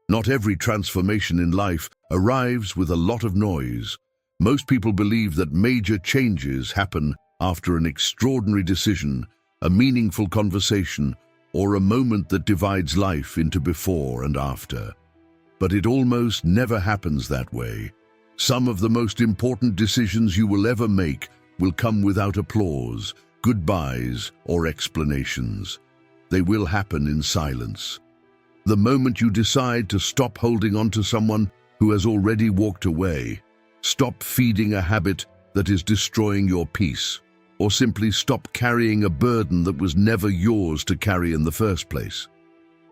Not every transformation in life arrives with a lot of noise. Most people believe that major changes happen after an extraordinary decision, a meaningful conversation, or a moment that divides life into before and after. But it almost never happens that way. Some of the most important decisions you will ever make will come without applause, goodbyes, or explanations. They will happen in silence. The moment you decide to stop holding on to someone who has already walked away, stop feeding a habit that is destroying your peace, or simply stop carrying a burden that was never yours to carry in the first place.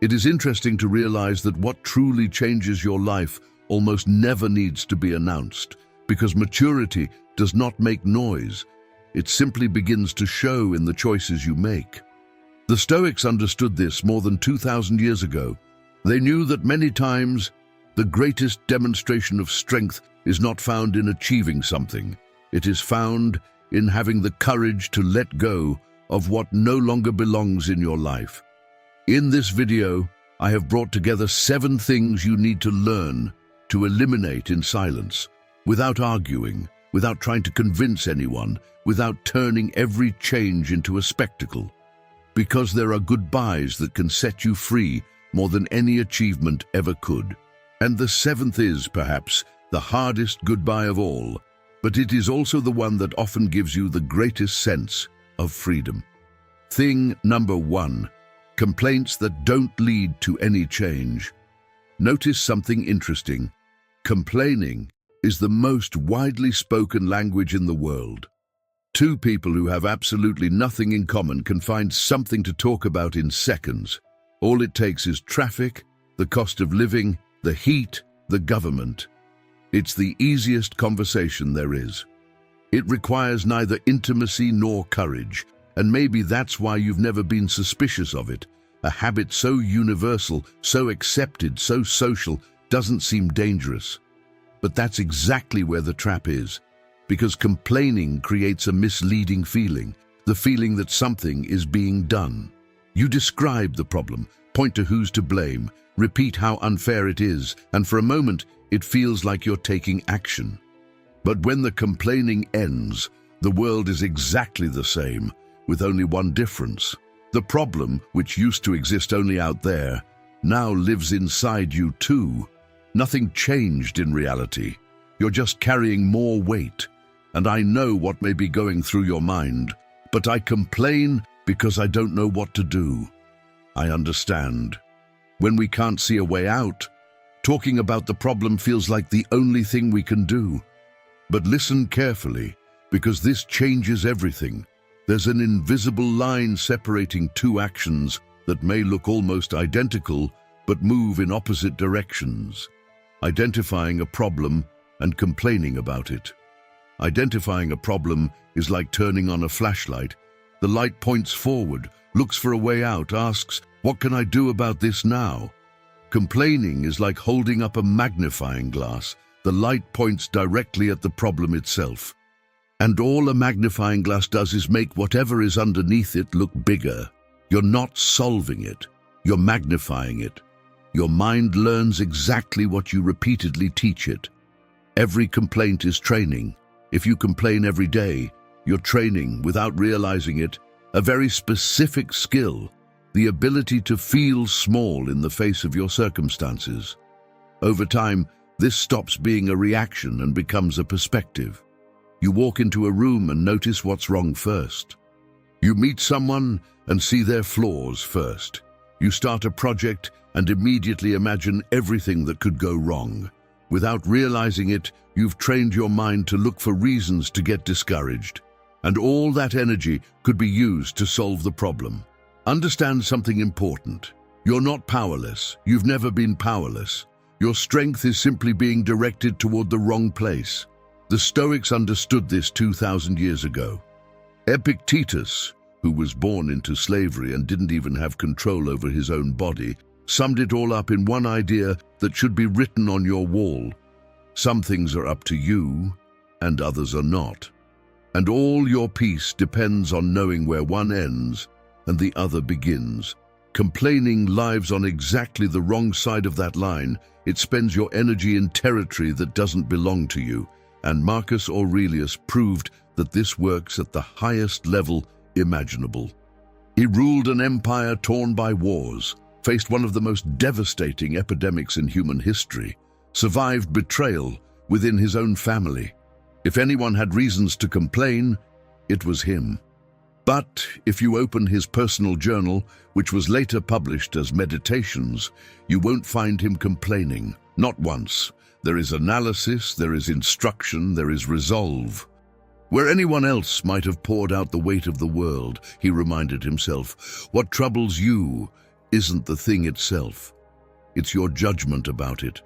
It is interesting to realize that what truly changes your life almost never needs to be announced, because maturity does not make noise. It simply begins to show in the choices you make. The Stoics understood this more than 2,000 years ago. They knew that many times the greatest demonstration of strength is not found in achieving something. It is found in having the courage to let go of what no longer belongs in your life. In this video, I have brought together 7 things you need to learn to eliminate in silence, without arguing, without trying to convince anyone, without turning every change into a spectacle. Because there are goodbyes that can set you free more than any achievement ever could. And the 7th is, perhaps, the hardest goodbye of all, but it is also the one that often gives you the greatest sense of freedom. Thing number 1, complaints that don't lead to any change. Notice something interesting. Complaining is the most widely spoken language in the world. 2 people who have absolutely nothing in common can find something to talk about in seconds. All it takes is traffic, the cost of living, the heat, the government. It's the easiest conversation there is. It requires neither intimacy nor courage, and maybe that's why you've never been suspicious of it. A habit so universal, so accepted, so social, doesn't seem dangerous. But that's exactly where the trap is. Because complaining creates a misleading feeling, the feeling that something is being done. You describe the problem, point to who's to blame, repeat how unfair it is, and for a moment, it feels like you're taking action. But when the complaining ends, the world is exactly the same, with only one difference. The problem, which used to exist only out there, now lives inside you too. Nothing changed in reality. You're just carrying more weight. And I know what may be going through your mind, but I complain because I don't know what to do. I understand. When we can't see a way out, talking about the problem feels like the only thing we can do. But listen carefully, because this changes everything. There's an invisible line separating 2 actions that may look almost identical, but move in opposite directions. Identifying a problem and complaining about it. Identifying a problem is like turning on a flashlight. The light points forward, looks for a way out, asks, "What can I do about this now?" Complaining is like holding up a magnifying glass. The light points directly at the problem itself. And all a magnifying glass does is make whatever is underneath it look bigger. You're not solving it, you're magnifying it. Your mind learns exactly what you repeatedly teach it. Every complaint is training. If you complain every day, you're training, without realizing it, a very specific skill, the ability to feel small in the face of your circumstances. Over time, this stops being a reaction and becomes a perspective. You walk into a room and notice what's wrong first. You meet someone and see their flaws first. You start a project and immediately imagine everything that could go wrong. Without realizing it, you've trained your mind to look for reasons to get discouraged. And all that energy could be used to solve the problem. Understand something important. You're not powerless. You've never been powerless. Your strength is simply being directed toward the wrong place. The Stoics understood this 2,000 years ago. Epictetus, who was born into slavery and didn't even have control over his own body, summed it all up in one idea that should be written on your wall. Some things are up to you, and others are not. And all your peace depends on knowing where one ends and the other begins. Complaining lives on exactly the wrong side of that line. It spends your energy in territory that doesn't belong to you. And Marcus Aurelius proved that this works at the highest level imaginable. He ruled an empire torn by wars, faced one of the most devastating epidemics in human history, survived betrayal within his own family. If anyone had reasons to complain, it was him. But if you open his personal journal, which was later published as Meditations, you won't find him complaining, not once. There is analysis, there is instruction, there is resolve. Where anyone else might have poured out the weight of the world, he reminded himself, what troubles you isn't the thing itself. It's your judgment about it.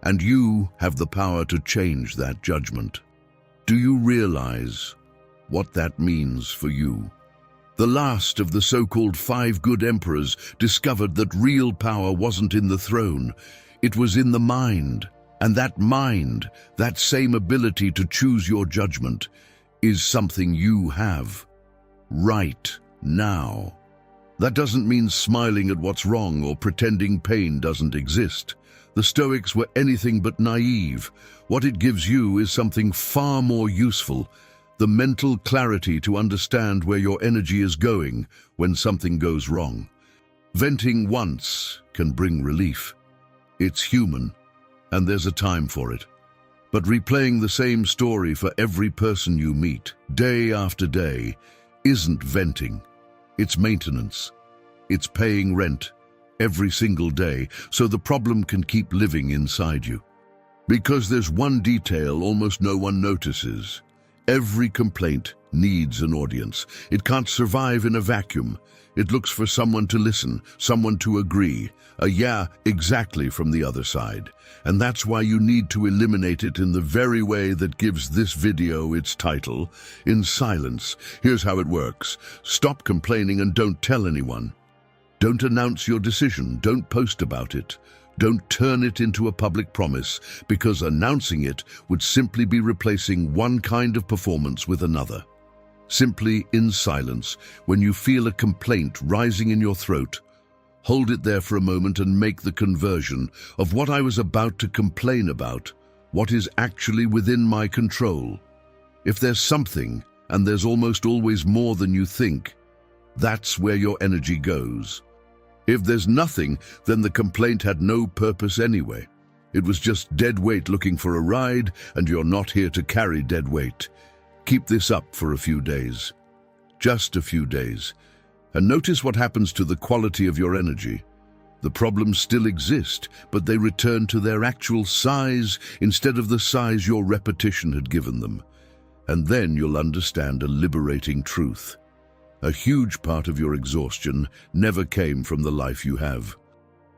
And you have the power to change that judgment. Do you realize what that means for you? The last of the so-called 5 good emperors discovered that real power wasn't in the throne, it was in the mind. And that mind, that same ability to choose your judgment, is something you have right now. That doesn't mean smiling at what's wrong or pretending pain doesn't exist. The Stoics were anything but naive. What it gives you is something far more useful, the mental clarity to understand where your energy is going when something goes wrong. Venting once can bring relief. It's human, and there's a time for it. But replaying the same story for every person you meet, day after day, isn't venting. It's maintenance. It's paying rent every single day, so the problem can keep living inside you. Because there's one detail almost no one notices. Every complaint needs an audience. It can't survive in a vacuum. It looks for someone to listen, someone to agree, a yeah, exactly from the other side. And that's why you need to eliminate it in the very way that gives this video its title, in silence. Here's how it works. Stop complaining and don't tell anyone. Don't announce your decision. Don't post about it. Don't turn it into a public promise, because announcing it would simply be replacing one kind of performance with another. Simply in silence, when you feel a complaint rising in your throat, hold it there for a moment and make the conversion of what I was about to complain about, what is actually within my control. If there's something, and there's almost always more than you think, that's where your energy goes. If there's nothing, then the complaint had no purpose anyway. It was just dead weight looking for a ride, and you're not here to carry dead weight. Keep this up for a few days. Just a few days. And notice what happens to the quality of your energy. The problems still exist, but they return to their actual size instead of the size your repetition had given them. And then you'll understand a liberating truth. A huge part of your exhaustion never came from the life you have.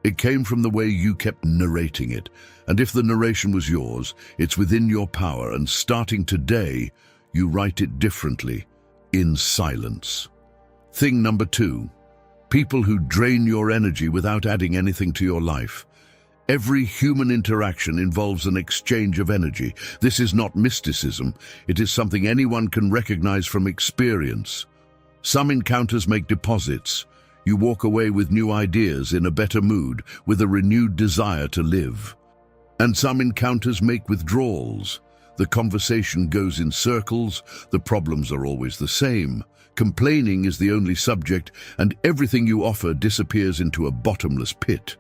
It came from the way you kept narrating it. And if the narration was yours, it's within your power, and starting today, you write it differently, in silence. Thing number 2, people who drain your energy without adding anything to your life. Every human interaction involves an exchange of energy. This is not mysticism. It is something anyone can recognize from experience. Some encounters make deposits. You walk away with new ideas, in a better mood, with a renewed desire to live. And some encounters make withdrawals. The conversation goes in circles, the problems are always the same. Complaining is the only subject, and everything you offer disappears into a bottomless pit.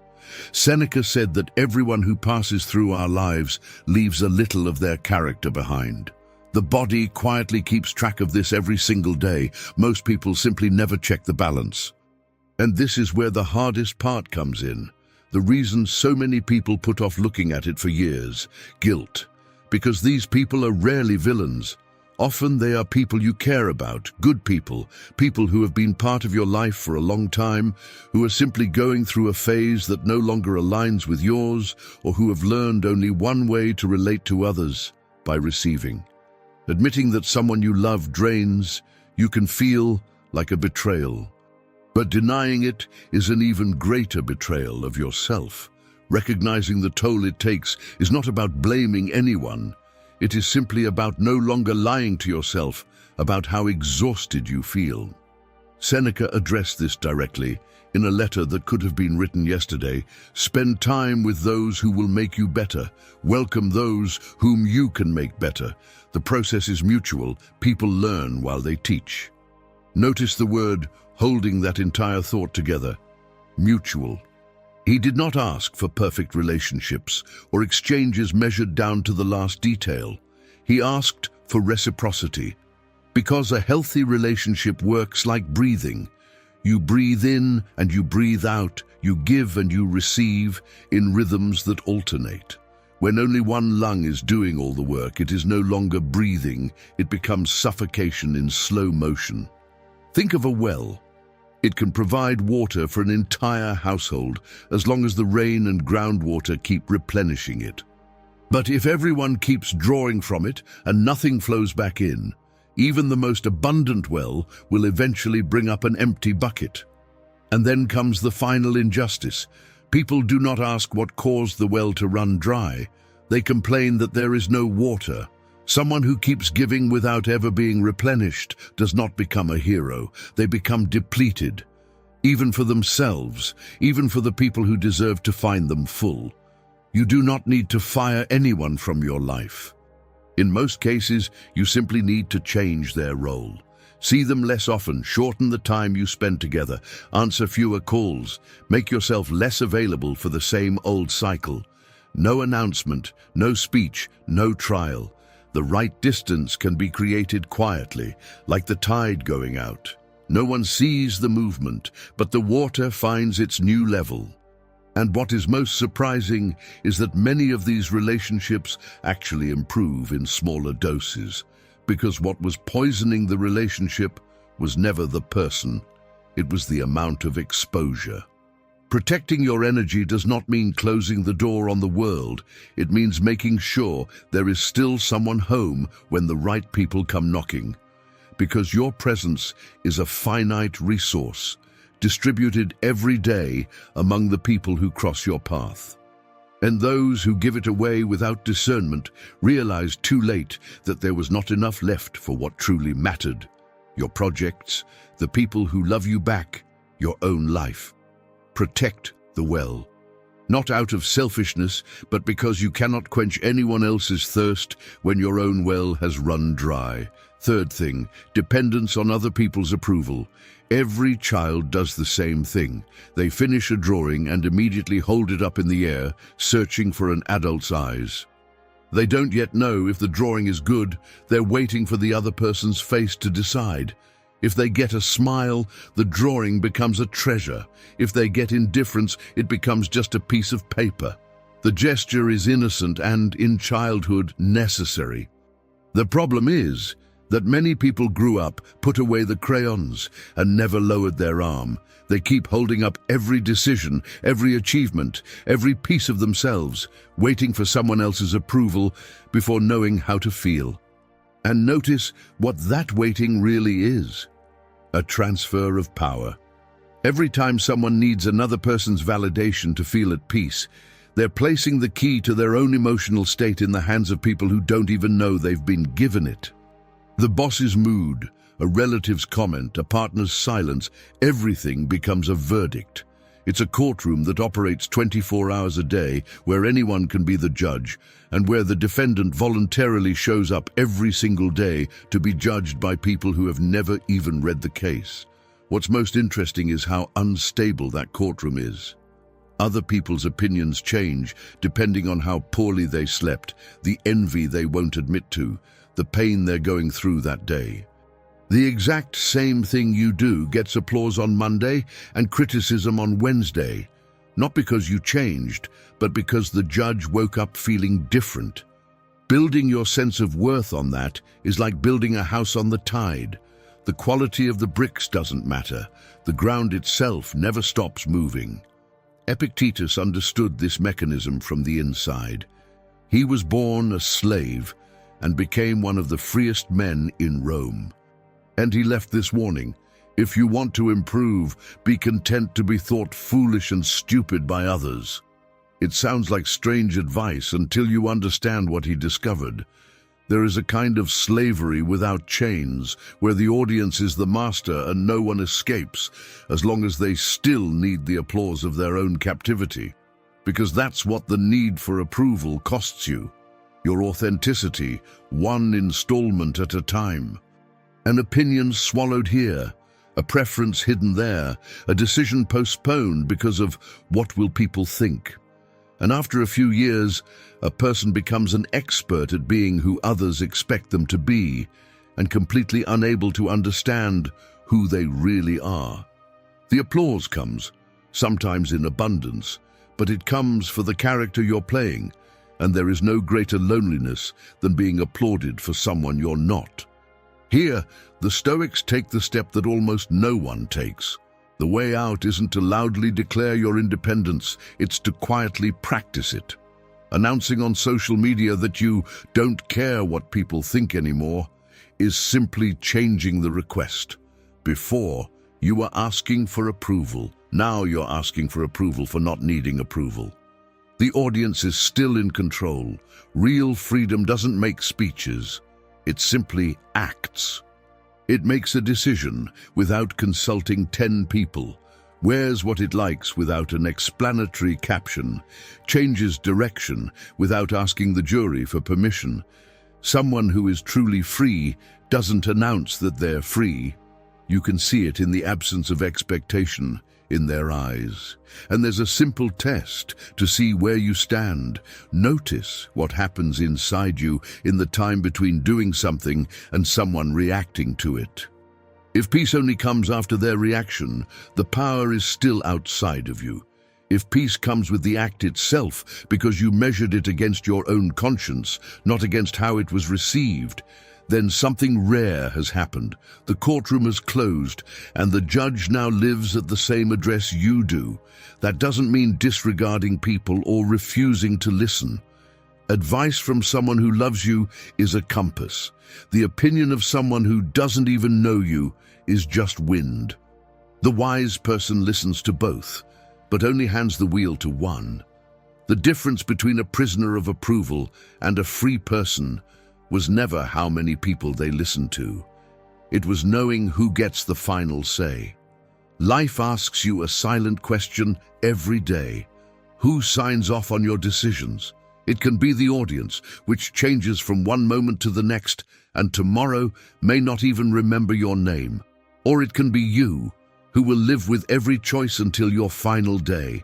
Seneca said that everyone who passes through our lives leaves a little of their character behind. The body quietly keeps track of this every single day. Most people simply never check the balance. And this is where the hardest part comes in. The reason so many people put off looking at it for years: guilt. Because these people are rarely villains. Often they are people you care about, good people, people who have been part of your life for a long time, who are simply going through a phase that no longer aligns with yours, or who have learned only one way to relate to others: by receiving. Admitting that someone you love drains, you can feel like a betrayal. But denying it is an even greater betrayal of yourself. Recognizing the toll it takes is not about blaming anyone. It is simply about no longer lying to yourself about how exhausted you feel. Seneca addressed this directly in a letter that could have been written yesterday. Spend time with those who will make you better. Welcome those whom you can make better. The process is mutual. People learn while they teach. Notice the word holding that entire thought together. Mutual. He did not ask for perfect relationships or exchanges measured down to the last detail. He asked for reciprocity, because a healthy relationship works like breathing. You breathe in and you breathe out, you give and you receive in rhythms that alternate. When only one lung is doing all the work, it is no longer breathing, it becomes suffocation in slow motion. Think of a well. It can provide water for an entire household as long as the rain and groundwater keep replenishing it. But if everyone keeps drawing from it and nothing flows back in, even the most abundant well will eventually bring up an empty bucket. And then comes the final injustice. People do not ask what caused the well to run dry. They complain that there is no water. Someone who keeps giving without ever being replenished does not become a hero. They become depleted, even for themselves, even for the people who deserve to find them full. You do not need to fire anyone from your life. In most cases, you simply need to change their role. See them less often, shorten the time you spend together, answer fewer calls, make yourself less available for the same old cycle. No announcement, no speech, no trial. The right distance can be created quietly, like the tide going out. No one sees the movement, but the water finds its new level. And what is most surprising is that many of these relationships actually improve in smaller doses, because what was poisoning the relationship was never the person, it was the amount of exposure. Protecting your energy does not mean closing the door on the world. It means making sure there is still someone home when the right people come knocking. Because your presence is a finite resource, distributed every day among the people who cross your path. And those who give it away without discernment realize too late that there was not enough left for what truly mattered. Your projects, the people who love you back, your own life. Protect the well. Not out of selfishness, but because you cannot quench anyone else's thirst when your own well has run dry. Third thing, dependence on other people's approval. Every child does the same thing. They finish a drawing and immediately hold it up in the air, searching for an adult's eyes. They don't yet know if the drawing is good. They're waiting for the other person's face to decide. If they get a smile, the drawing becomes a treasure. If they get indifference, it becomes just a piece of paper. The gesture is innocent and, in childhood, necessary. The problem is that many people grew up, put away the crayons, and never lowered their arm. They keep holding up every decision, every achievement, every piece of themselves, waiting for someone else's approval before knowing how to feel. And notice what that waiting really is. A transfer of power. Every time someone needs another person's validation to feel at peace, they're placing the key to their own emotional state in the hands of people who don't even know they've been given it. The boss's mood, a relative's comment, a partner's silence, everything becomes a verdict. It's a courtroom that operates 24 hours a day, where anyone can be the judge, and where the defendant voluntarily shows up every single day to be judged by people who have never even read the case. What's most interesting is how unstable that courtroom is. Other people's opinions change depending on how poorly they slept, the envy they won't admit to, the pain they're going through that day. The exact same thing you do gets applause on Monday and criticism on Wednesday, not because you changed, but because the judge woke up feeling different. Building your sense of worth on that is like building a house on the tide. The quality of the bricks doesn't matter. The ground itself never stops moving. Epictetus understood this mechanism from the inside. He was born a slave and became one of the freest men in Rome. And he left this warning: if you want to improve, be content to be thought foolish and stupid by others. It sounds like strange advice until you understand what he discovered. There is a kind of slavery without chains, where the audience is the master and no one escapes, as long as they still need the applause of their own captivity. Because that's what the need for approval costs you. Your authenticity, one installment at a time. An opinion swallowed here, a preference hidden there, a decision postponed because of what will people think. And after a few years, a person becomes an expert at being who others expect them to be, and completely unable to understand who they really are. The applause comes, sometimes in abundance, but it comes for the character you're playing, and there is no greater loneliness than being applauded for someone you're not. Here, the Stoics take the step that almost no one takes. The way out isn't to loudly declare your independence, it's to quietly practice it. Announcing on social media that you don't care what people think anymore is simply changing the request. Before, you were asking for approval. Now you're asking for approval for not needing approval. The audience is still in control. Real freedom doesn't make speeches. It simply acts. It makes a decision without consulting 10 people, wears what it likes without an explanatory caption, changes direction without asking the jury for permission. Someone who is truly free doesn't announce that they're free. You can see it in the absence of expectation in their eyes. And there's a simple test to see where you stand. Notice what happens inside you in the time between doing something and someone reacting to it. If peace only comes after their reaction, the power is still outside of you. If peace comes with the act itself because you measured it against your own conscience, not against how it was received, then something rare has happened. The courtroom has closed, and the judge now lives at the same address you do. That doesn't mean disregarding people or refusing to listen. Advice from someone who loves you is a compass. The opinion of someone who doesn't even know you is just wind. The wise person listens to both, but only hands the wheel to one. The difference between a prisoner of approval and a free person was never how many people they listened to. It was knowing who gets the final say. Life asks you a silent question every day. Who signs off on your decisions? It can be the audience, which changes from one moment to the next, and tomorrow may not even remember your name. Or it can be you, who will live with every choice until your final day.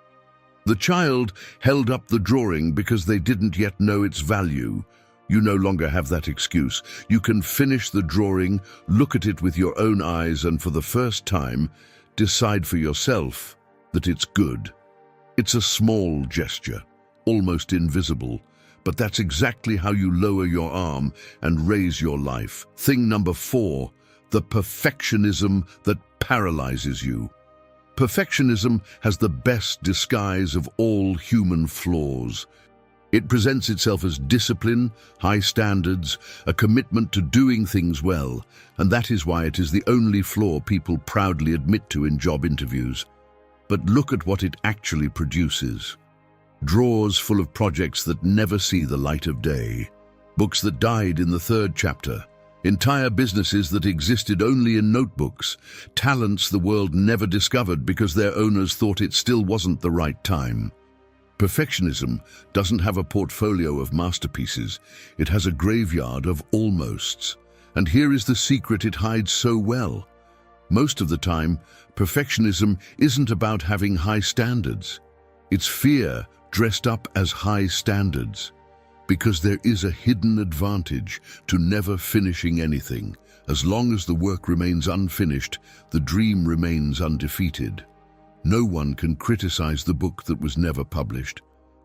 The child held up the drawing because they didn't yet know its value. You no longer have that excuse. You can finish the drawing, look at it with your own eyes, and for the first time, decide for yourself that it's good. It's a small gesture, almost invisible, but that's exactly how you lower your arm and raise your life. Thing number 4, the perfectionism that paralyzes you. Perfectionism has the best disguise of all human flaws. It presents itself as discipline, high standards, a commitment to doing things well, and that is why it is the only flaw people proudly admit to in job interviews. But look at what it actually produces. Drawers full of projects that never see the light of day, books that died in the 3rd chapter, entire businesses that existed only in notebooks, talents the world never discovered because their owners thought it still wasn't the right time. Perfectionism doesn't have a portfolio of masterpieces, it has a graveyard of almosts. And here is the secret it hides so well. Most of the time, perfectionism isn't about having high standards. It's fear dressed up as high standards. Because there is a hidden advantage to never finishing anything. As long as the work remains unfinished, the dream remains undefeated. No one can criticize the book that was never published.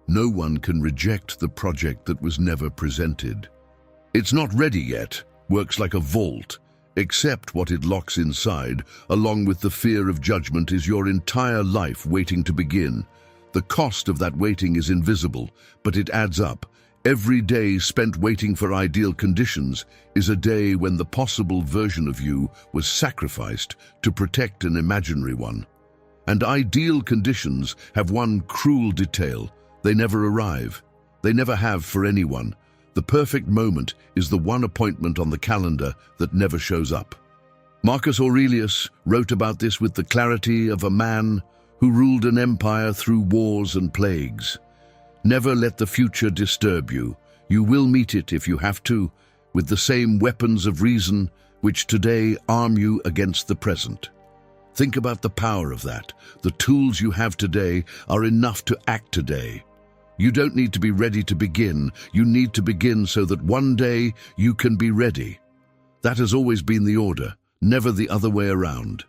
No one can reject the project that was never presented. It's not ready yet, works like a vault, except what it locks inside, along with the fear of judgment, is your entire life waiting to begin. The cost of that waiting is invisible, but it adds up. Every day spent waiting for ideal conditions is a day when the possible version of you was sacrificed to protect an imaginary one. And ideal conditions have one cruel detail: they never arrive. They never have for anyone. The perfect moment is the one appointment on the calendar that never shows up. Marcus Aurelius wrote about this with the clarity of a man who ruled an empire through wars and plagues. Never let the future disturb you. You will meet it if you have to, with the same weapons of reason which today arm you against the present. Think about the power of that. The tools you have today are enough to act today. You don't need to be ready to begin. You need to begin so that one day you can be ready. That has always been the order, never the other way around.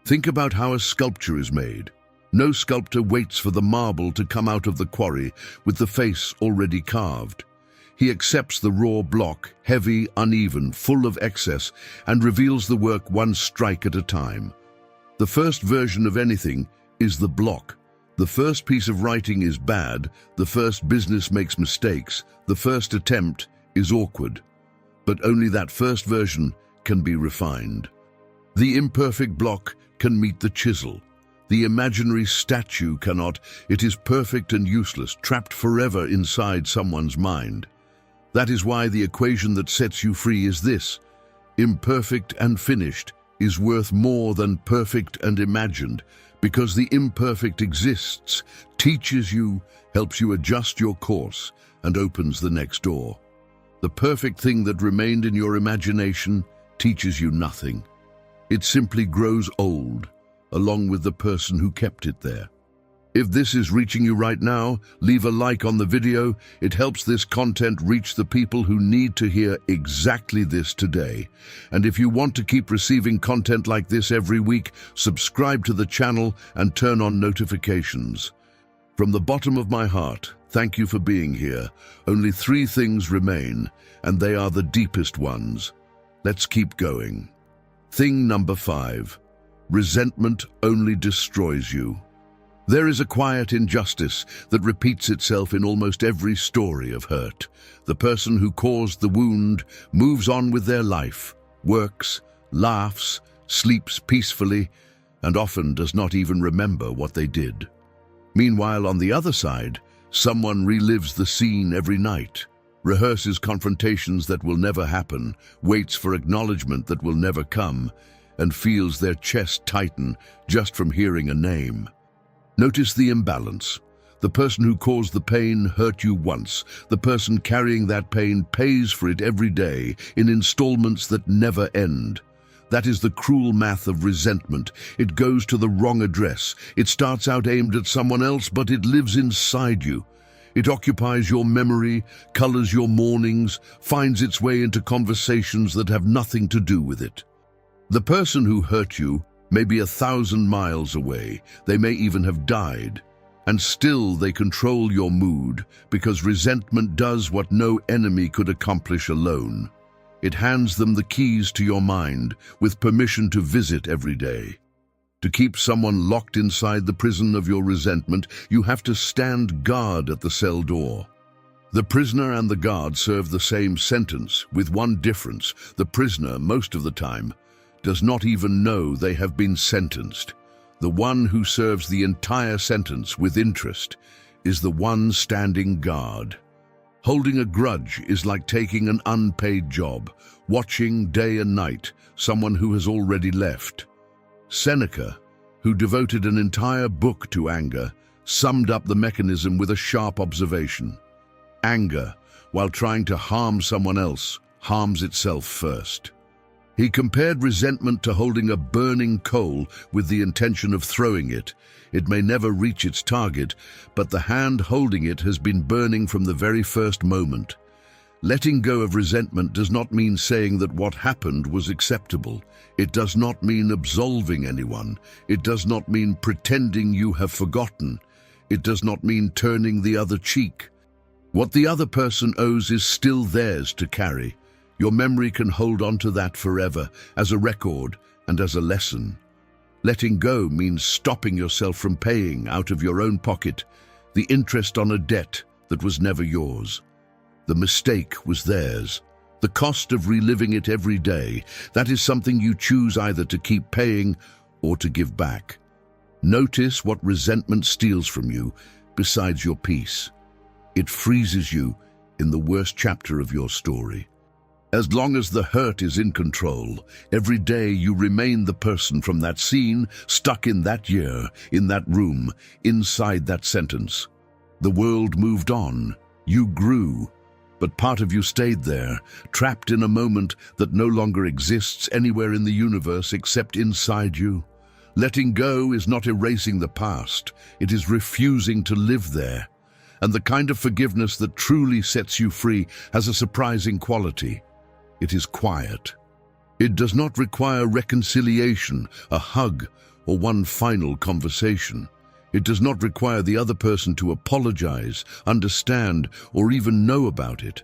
Think about how a sculpture is made. No sculptor waits for the marble to come out of the quarry with the face already carved. He accepts the raw block, heavy, uneven, full of excess, and reveals the work one strike at a time. The first version of anything is the block. The first piece of writing is bad, the first business makes mistakes, the first attempt is awkward. But only that first version can be refined. The imperfect block can meet the chisel. The imaginary statue cannot. It is perfect and useless, trapped forever inside someone's mind. That is why the equation that sets you free is this: imperfect and finished is worth more than perfect and imagined, because the imperfect exists, teaches you, helps you adjust your course, and opens the next door. The perfect thing that remained in your imagination teaches you nothing. It simply grows old, along with the person who kept it there. If this is reaching you right now, leave a like on the video. It helps this content reach the people who need to hear exactly this today. And if you want to keep receiving content like this every week, subscribe to the channel and turn on notifications. From the bottom of my heart, thank you for being here. Only 3 things remain, and they are the deepest ones. Let's keep going. Thing number 5. Resentment only destroys you. There is a quiet injustice that repeats itself in almost every story of hurt. The person who caused the wound moves on with their life, works, laughs, sleeps peacefully, and often does not even remember what they did. Meanwhile, on the other side, someone relives the scene every night, rehearses confrontations that will never happen, waits for acknowledgement that will never come, and feels their chest tighten just from hearing a name. Notice the imbalance. The person who caused the pain hurt you once. The person carrying that pain pays for it every day in installments that never end. That is the cruel math of resentment. It goes to the wrong address. It starts out aimed at someone else, but it lives inside you. It occupies your memory, colors your mornings, finds its way into conversations that have nothing to do with it. The person who hurt you may be 1,000 miles away. They may even have died. And still they control your mood, because resentment does what no enemy could accomplish alone. It hands them the keys to your mind, with permission to visit every day. To keep someone locked inside the prison of your resentment, you have to stand guard at the cell door. The prisoner and the guard serve the same sentence, with one difference. The prisoner, most of the time, does not even know they have been sentenced. The one who serves the entire sentence with interest is the one standing guard. Holding a grudge is like taking an unpaid job, watching day and night someone who has already left. Seneca, who devoted an entire book to anger, summed up the mechanism with a sharp observation. Anger, while trying to harm someone else, harms itself first. He compared resentment to holding a burning coal with the intention of throwing it. It may never reach its target, but the hand holding it has been burning from the very first moment. Letting go of resentment does not mean saying that what happened was acceptable. It does not mean absolving anyone. It does not mean pretending you have forgotten. It does not mean turning the other cheek. What the other person owes is still theirs to carry. Your memory can hold on to that forever, as a record and as a lesson. Letting go means stopping yourself from paying out of your own pocket the interest on a debt that was never yours. The mistake was theirs. The cost of reliving it every day, that is something you choose either to keep paying or to give back. Notice what resentment steals from you besides your peace. It freezes you, in the worst chapter of your story. As long as the hurt is in control, every day you remain the person from that scene, stuck in that year, in that room, inside that sentence. The world moved on, you grew, but part of you stayed there, trapped in a moment that no longer exists anywhere in the universe except inside you. Letting go is not erasing the past, it is refusing to live there. And the kind of forgiveness that truly sets you free has a surprising quality. It is quiet. It does not require reconciliation, a hug, or one final conversation. It does not require the other person to apologize, understand, or even know about it.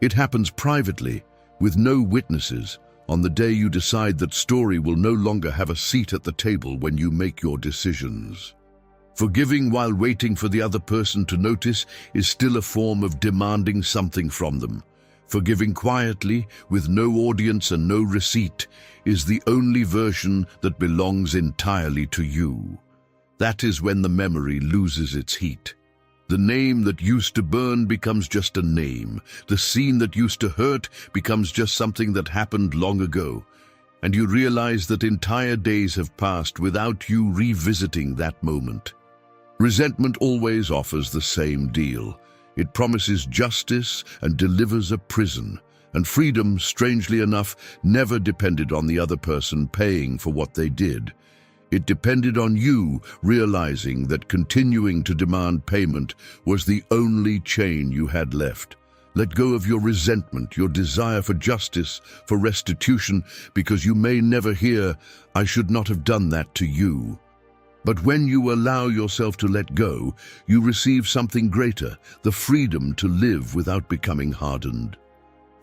It happens privately, with no witnesses, on the day you decide that story will no longer have a seat at the table when you make your decisions. Forgiving while waiting for the other person to notice is still a form of demanding something from them. Forgiving quietly, with no audience and no receipt, is the only version that belongs entirely to you. That is when the memory loses its heat. The name that used to burn becomes just a name. The scene that used to hurt becomes just something that happened long ago. And you realize that entire days have passed without you revisiting that moment. Resentment always offers the same deal. It promises justice and delivers a prison. And freedom, strangely enough, never depended on the other person paying for what they did. It depended on you realizing that continuing to demand payment was the only chain you had left. Let go of your resentment, your desire for justice, for restitution, because you may never hear, "I should not have done that to you." But when you allow yourself to let go, you receive something greater, the freedom to live without becoming hardened.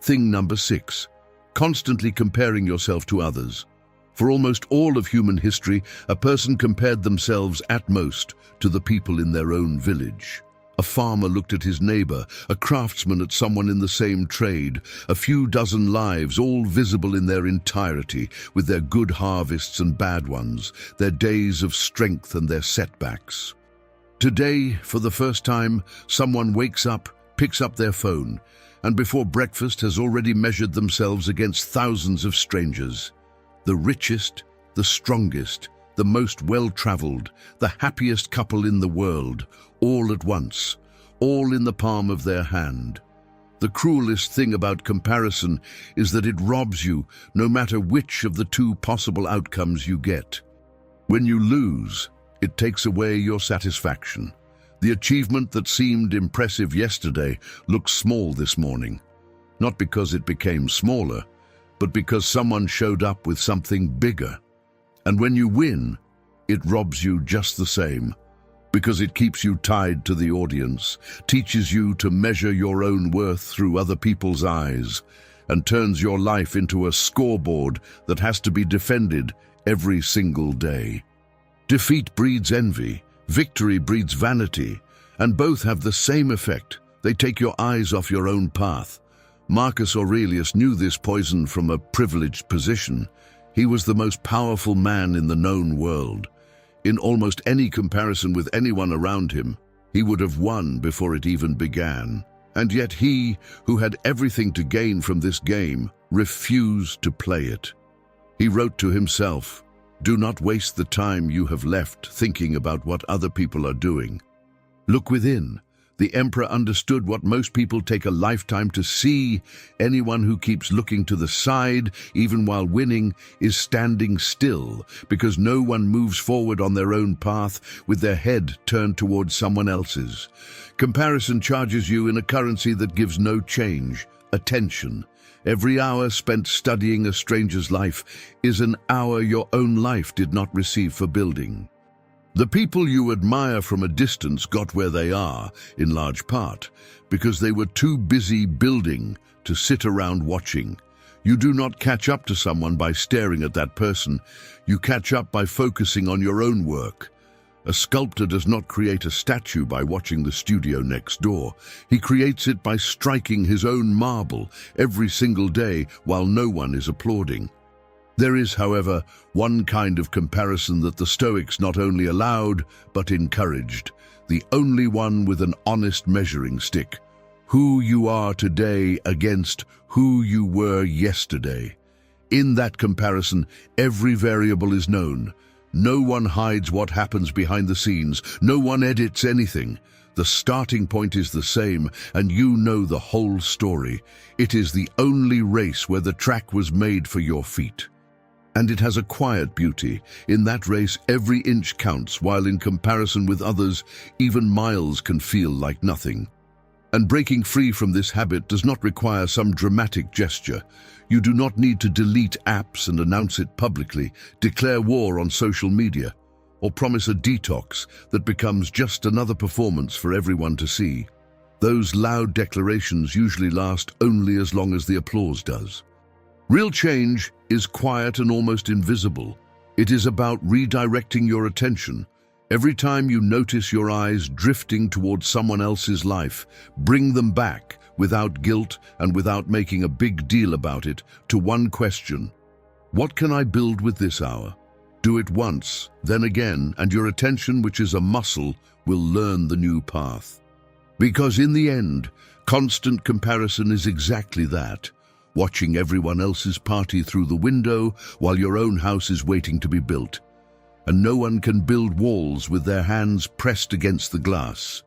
Thing number 6, constantly comparing yourself to others. For almost all of human history, a person compared themselves at most to the people in their own village. A farmer looked at his neighbor, a craftsman at someone in the same trade, a few dozen lives, all visible in their entirety, with their good harvests and bad ones, their days of strength and their setbacks. Today, for the first time, someone wakes up, picks up their phone, and before breakfast has already measured themselves against thousands of strangers. The richest, the strongest, the most well-traveled, the happiest couple in the world, all at once, all in the palm of their hand. The cruelest thing about comparison is that it robs you, no matter which of the two possible outcomes you get. When you lose, it takes away your satisfaction. The achievement that seemed impressive yesterday looks small this morning, not because it became smaller, but because someone showed up with something bigger. And when you win, it robs you just the same, because it keeps you tied to the audience, teaches you to measure your own worth through other people's eyes, and turns your life into a scoreboard that has to be defended every single day. Defeat breeds envy, victory breeds vanity, and both have the same effect. They take your eyes off your own path. Marcus Aurelius knew this poison from a privileged position. He was the most powerful man in the known world. In almost any comparison with anyone around him, he would have won before it even began. And yet he, who had everything to gain from this game, refused to play it. He wrote to himself, "Do not waste the time you have left thinking about what other people are doing. Look within." The emperor understood what most people take a lifetime to see. Anyone who keeps looking to the side, even while winning, is standing still, because no one moves forward on their own path with their head turned towards someone else's. Comparison charges you in a currency that gives no change: attention. Every hour spent studying a stranger's life is an hour your own life did not receive for building. The people you admire from a distance got where they are, in large part, because they were too busy building to sit around watching. You do not catch up to someone by staring at that person. You catch up by focusing on your own work. A sculptor does not create a statue by watching the studio next door. He creates it by striking his own marble every single day while no one is applauding. There is, however, one kind of comparison that the Stoics not only allowed, but encouraged, the only one with an honest measuring stick. who you are today against who you were yesterday. In that comparison, every variable is known. No one hides what happens behind the scenes. No one edits anything. The starting point is the same, and you know the whole story. It is the only race where the track was made for your feet. And it has a quiet beauty. In that race, every inch counts, while in comparison with others, even miles can feel like nothing. And breaking free from this habit does not require some dramatic gesture. You do not need to delete apps and announce it publicly, declare war on social media, or promise a detox that becomes just another performance for everyone to see. Those loud declarations usually last only as long as the applause does. Real change is quiet and almost invisible. It is about redirecting your attention. Every time you notice your eyes drifting towards someone else's life, bring them back, without guilt and without making a big deal about it, to one question. What can I build with this hour? Do it once, then again, and your attention, which is a muscle, will learn the new path. Because in the end, constant comparison is exactly that. Watching everyone else's party through the window while your own house is waiting to be built. And no one can build walls with their hands pressed against the glass.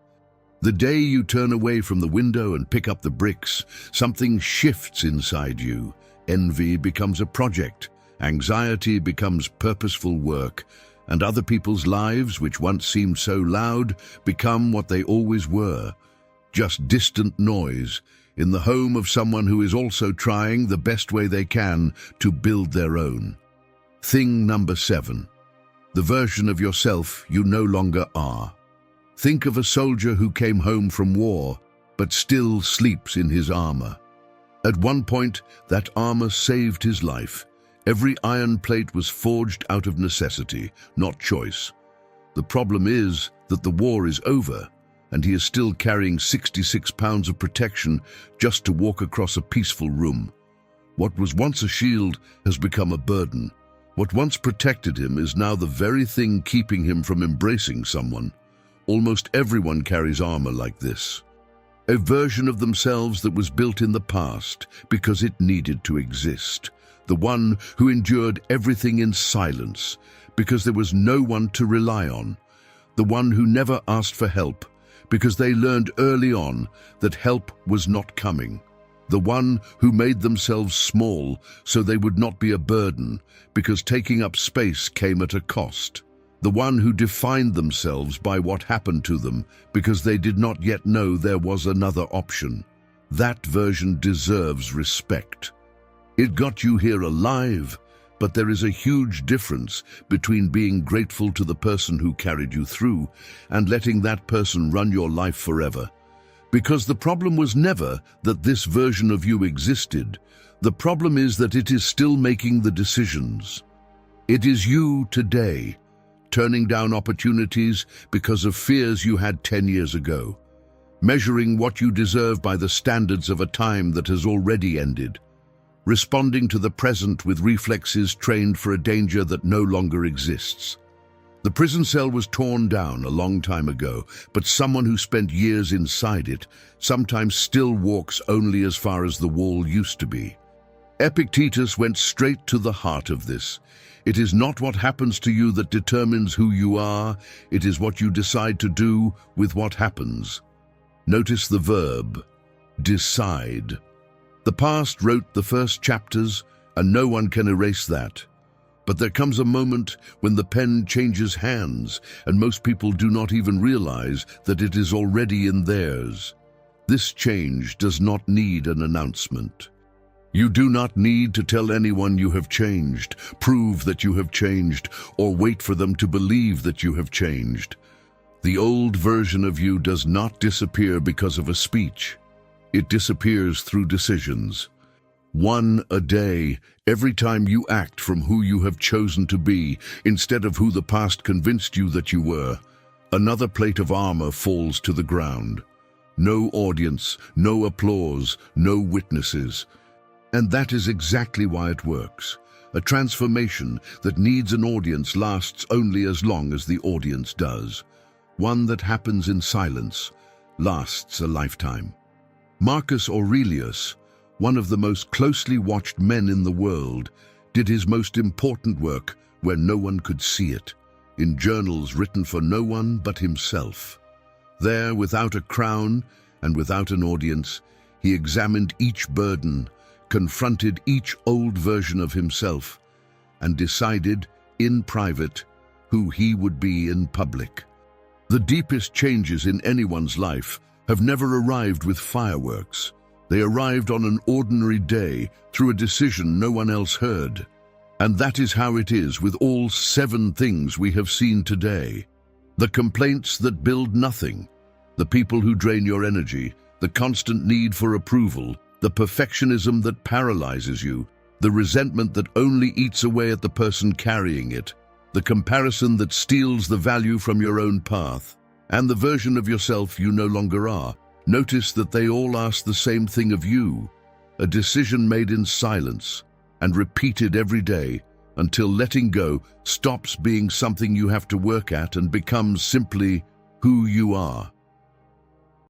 The day you turn away from the window and pick up the bricks, something shifts inside you. Envy becomes a project, anxiety becomes purposeful work, and other people's lives, which once seemed so loud, become what they always were, just distant noise, in the home of someone who is also trying the best way they can to build their own. Thing number 7. The version of yourself you no longer are. Think of a soldier who came home from war, but still sleeps in his armor. At one point, that armor saved his life. Every iron plate was forged out of necessity, not choice. The problem is that the war is over, and he is still carrying 66 pounds of protection just to walk across a peaceful room. What was once a shield has become a burden. What once protected him is now the very thing keeping him from embracing someone. Almost everyone carries armor like this. A version of themselves that was built in the past because it needed to exist. The one who endured everything in silence because there was no one to rely on. The one who never asked for help because they learned early on that help was not coming. The one who made themselves small so they would not be a burden because taking up space came at a cost. The one who defined themselves by what happened to them because they did not yet know there was another option. That version deserves respect. It got you here alive, but there is a huge difference between being grateful to the person who carried you through and letting that person run your life forever. Because the problem was never that this version of you existed. The problem is that it is still making the decisions. It is you today, turning down opportunities because of fears you had 10 years ago, measuring what you deserve by the standards of a time that has already ended, responding to the present with reflexes trained for a danger that no longer exists. The prison cell was torn down a long time ago, but someone who spent years inside it sometimes still walks only as far as the wall used to be. Epictetus went straight to the heart of this. It is not what happens to you that determines who you are, it is what you decide to do with what happens. Notice the verb, decide. The past wrote the first chapters, and no one can erase that. But there comes a moment when the pen changes hands, and most people do not even realize that it is already in theirs. This change does not need an announcement. You do not need to tell anyone you have changed, prove that you have changed, or wait for them to believe that you have changed. The old version of you does not disappear because of a speech. It disappears through decisions. One a day, every time you act from who you have chosen to be, instead of who the past convinced you that you were. Another plate of armor falls to the ground. No audience, no applause, no witnesses. And that is exactly why it works. A transformation that needs an audience lasts only as long as the audience does. One that happens in silence lasts a lifetime. Marcus Aurelius, one of the most closely watched men in the world, did his most important work where no one could see it, in journals written for no one but himself. There, without a crown and without an audience, he examined each burden, confronted each old version of himself, and decided, in private, who he would be in public. The deepest changes in anyone's life have never arrived with fireworks. They arrived on an ordinary day through a decision no one else heard. And that is how it is with all 7 things we have seen today. The complaints that build nothing, the people who drain your energy, the constant need for approval, the perfectionism that paralyzes you, the resentment that only eats away at the person carrying it, the comparison that steals the value from your own path, and the version of yourself you no longer are. Notice that they all ask the same thing of you, a decision made in silence and repeated every day until letting go stops being something you have to work at and becomes simply who you are.